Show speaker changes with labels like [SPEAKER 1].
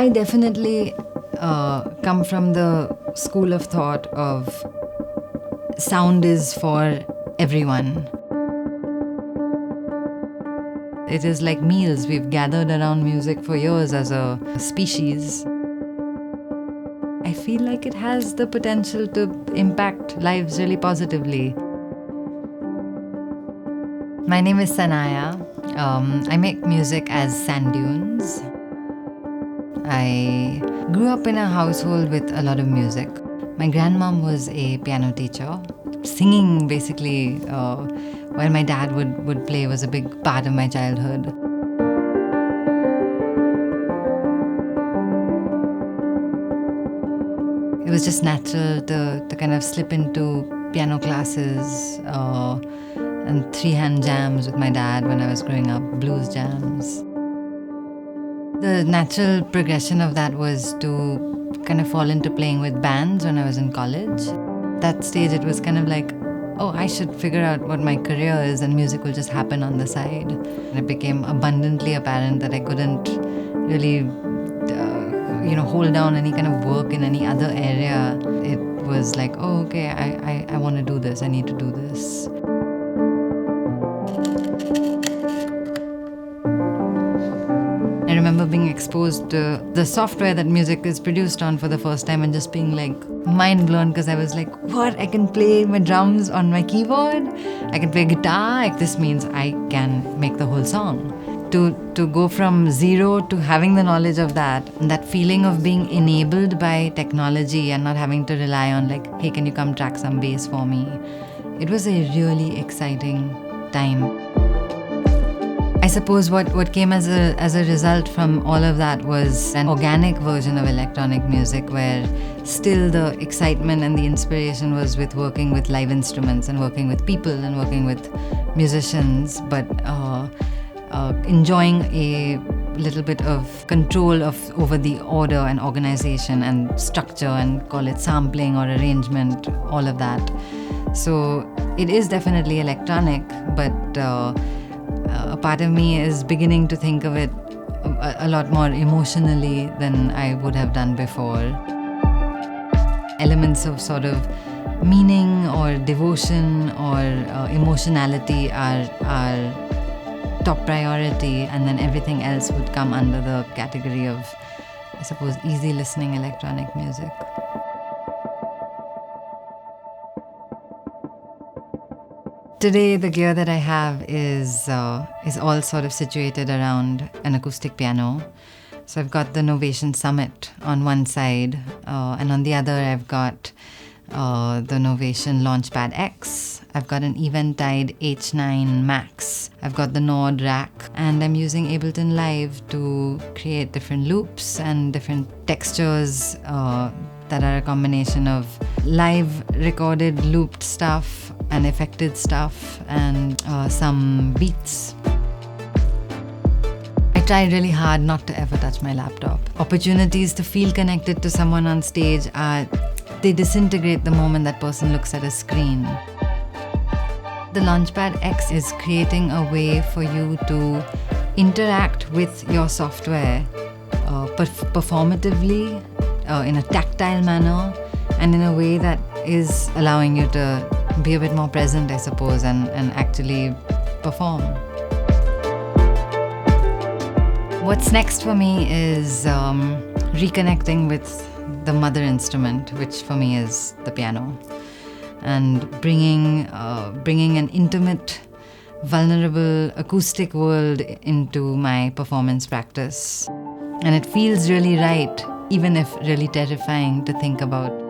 [SPEAKER 1] I definitely come from the school of thought of sound is for everyone. It is like meals. We've gathered around music for years as a species. I feel like it has the potential to impact lives really positively. My name is Sanaya. I make music as Sandunes. I grew up in a household with a lot of music. My grandmom was a piano teacher. Singing, basically, while my dad would play, was a big part of my childhood. It was just natural to kind of slip into piano classes and three-hand jams with my dad when I was growing up, blues jams. The natural progression of that was to kind of fall into playing with bands when I was in college. At that stage, it was kind of like, oh, I should figure out what my career is and music will just happen on the side. And it became abundantly apparent that I couldn't really hold down any kind of work in any other area. It was like, oh, okay, I want to do this, I need to do this. I remember being exposed to the software that music is produced on for the first time and just being like mind blown, because I was like, what? I can play my drums on my keyboard? I can play guitar? Like, this means I can make the whole song. To go from zero to having the knowledge of that, and that feeling of being enabled by technology and not having to rely on like, hey, can you come track some bass for me? It was a really exciting time. I suppose what came as a result from all of that was an organic version of electronic music, where still the excitement and the inspiration was with working with live instruments and working with people and working with musicians, but enjoying a little bit of control over the order and organization and structure, and call it sampling or arrangement, all of that. So it is definitely electronic, but a part of me is beginning to think of it a lot more emotionally than I would have done before. Elements of sort of meaning or devotion or emotionality are top priority, and then everything else would come under the category of, I suppose, easy listening electronic music. Today, the gear that I have is all sort of situated around an acoustic piano. So I've got the Novation Summit on one side, and on the other I've got the Novation Launchpad X. I've got an Eventide H9 Max. I've got the Nord rack, and I'm using Ableton Live to create different loops and different textures that are a combination of live recorded looped stuff and affected stuff and some beats. I tried really hard not to ever touch my laptop. Opportunities to feel connected to someone on stage they disintegrate the moment that person looks at a screen. The Launchpad X is creating a way for you to interact with your software performatively, in a tactile manner, and in a way that is allowing you to be a bit more present, I suppose, and actually perform. What's next for me is reconnecting with the mother instrument, which for me is the piano, and bringing an intimate, vulnerable, acoustic world into my performance practice. And it feels really right, even if really terrifying to think about.